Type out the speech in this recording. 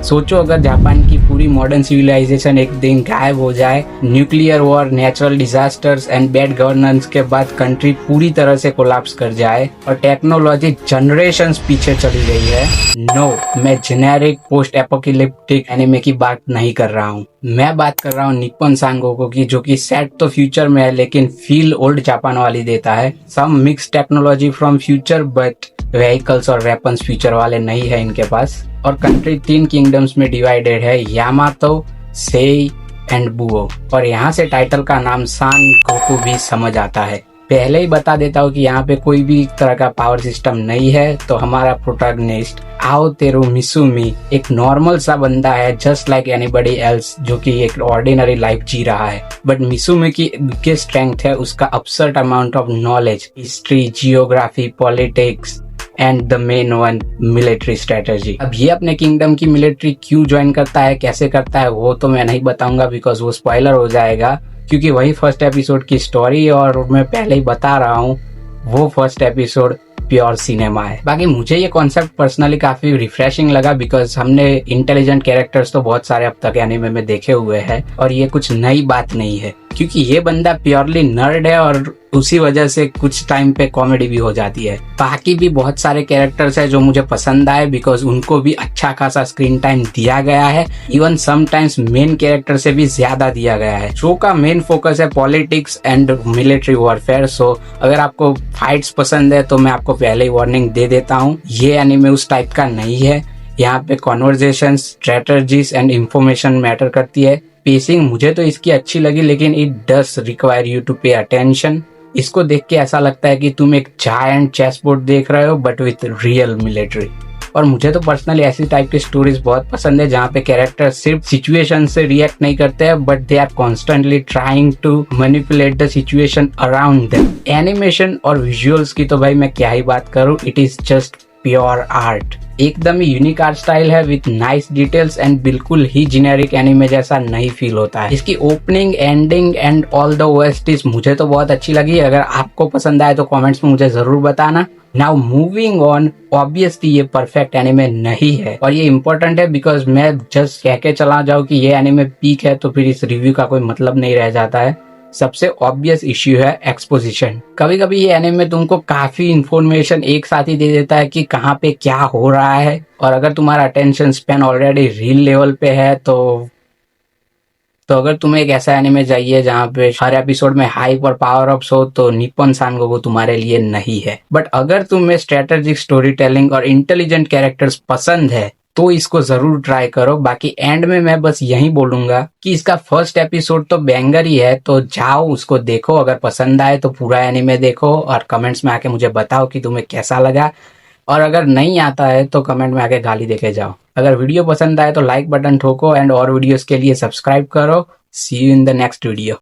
सोचो अगर जापान की पूरी मॉडर्न सिविलाइजेशन एक दिन गायब हो जाए, nuclear war, natural disasters and bad governance के बाद कंट्री पूरी तरह से कोलैप्स कर जाए और टेक्नोलॉजी जनरेशंस पीछे चली गई है। नो, मैं जेनेरिक पोस्ट एपोकैलिप्टिक एनिमे की बात नहीं कर रहा हूँ। मैं बात कर रहा हूँ निप्पन सांगोकू की, जो कि सेट तो फ्यूचर में है लेकिन फील ओल्ड जापान वाली देता है। Some mix technology from future but vehicles और वेपन्स फ्यूचर वाले नहीं है इनके पास। और कंट्री 3 किंगडम्स में डिवाइडेड है, यामातो, सेई एंड बुओ। और यहाँ से टाइटल का नाम सान गोकू भी समझ आता है। पहले ही बता देता हूँ कि यहाँ पे कोई भी तरह का पावर सिस्टम नहीं है। तो हमारा प्रोटैगनिस्ट आओतेरू मिसुमी एक नॉर्मल सा बंदा है, जस्ट लाइक एनीबडी एल्स, जो कि एक ऑर्डिनरी लाइफ जी रहा है। बट मिसुमी की बिगेस्ट स्ट्रेंथ है उसका absurd amount of knowledge, history, geography, politics and the main one, military strategy. अब ये अपने किंगडम की मिलिट्री क्यों ज्वाइन करता है, कैसे करता है, वो तो मैं नहीं बताऊंगा बिकॉज वो स्पॉइलर हो जाएगा, क्योंकि वही फर्स्ट एपिसोड की स्टोरी और मैं पहले ही बता रहा हूँ वो फर्स्ट एपिसोड प्योर सिनेमा है। बाकी मुझे ये कॉन्सेप्ट पर्सनली काफी रिफ्रेशिंग लगा बिकॉज हमने इंटेलिजेंट कैरेक्टर्स तो बहुत सारे अब तक एनिमे में देखे हुए हैं और ये कुछ नई बात नहीं है, क्योंकि ये बंदा प्योरली नर्ड है और उसी वजह से कुछ टाइम पे कॉमेडी भी हो जाती है। बाकी भी बहुत सारे कैरेक्टर्स है जो मुझे पसंद आए बिकॉज उनको भी अच्छा खासा स्क्रीन टाइम दिया गया है। इवन समटाइम्स मेन कैरेक्टर से भी ज्यादा दिया गया है। शो का मेन फोकस है पॉलिटिक्स एंड मिलिट्री वॉरफेयर। सो अगर आपको फाइट्स पसंद है तो मैं आपको पहले ही वार्निंग दे देता हूँ, ये एनिमे उस टाइप का नहीं है। यहाँ पे conversation, strategies and information matter करती है। पेसिंग मुझे तो इसकी अच्छी लगी लेकिन it does require you to pay attention. इसको देख के ऐसा लगता है कि तुम एक जायंट चेस बोर्ड देख रहे हो बट विथ रियल मिलिट्री। और मुझे तो पर्सनली ऐसी टाइप की स्टोरीज बहुत पसंद है जहाँ पे कैरेक्टर सिर्फ सिचुएशन से रिएक्ट नहीं करते हैं but they are constantly trying to manipulate the situation around them. Animation और विजुअल्स की तो भाई मैं क्या ही बात करूँ, it is just pure art. एकदम ही यूनिक आर्ट स्टाइल है विथ नाइस डिटेल्स एंड बिल्कुल ही जेनेरिक एनिमे जैसा नहीं फील होता है। इसकी opening, ending and all the OSTs मुझे तो बहुत अच्छी लगी। अगर आपको पसंद आए तो कमेंट्स में मुझे जरूर बताना। नाउ मूविंग ऑन, ऑब्वियसली ये परफेक्ट एनिमे नहीं है और ये इम्पोर्टेंट है बिकॉज मैं जस्ट कह के चला जाऊँ कि ये एनिमे पीक है तो फिर इस रिव्यू का कोई मतलब नहीं रह जाता है। सबसे ऑब्वियस इश्यू है एक्सपोजिशन। कभी कभी ये एनिमे तुमको काफी इंफॉर्मेशन एक साथ ही दे देता है कि कहाँ पे क्या हो रहा है, और अगर तुम्हारा attention span already reel level पे है तो अगर तुम्हें एक ऐसा एनिमे चाहिए जहाँ पे हर एपिसोड में हाइप और पावर अप्स हो तो निप्पन सांगोकू तुम्हारे लिए नहीं है। बट अगर तुम्हें स्ट्रेटेजिक स्टोरी टेलिंग और इंटेलिजेंट कैरेक्टर्स पसंद है तो इसको जरूर ट्राई करो। बाकी एंड में मैं बस यही बोलूंगा कि इसका फर्स्ट एपिसोड तो बैंगर ही है, तो जाओ उसको देखो। अगर पसंद आए तो पूरा एनिमे देखो और कमेंट्स में आके मुझे बताओ कि तुम्हें कैसा लगा, और अगर नहीं आता है तो कमेंट में आके गाली देके जाओ। अगर वीडियो पसंद आए तो लाइक बटन ठोको एंड और वीडियोस के लिए सब्सक्राइब करो। See you in the next video.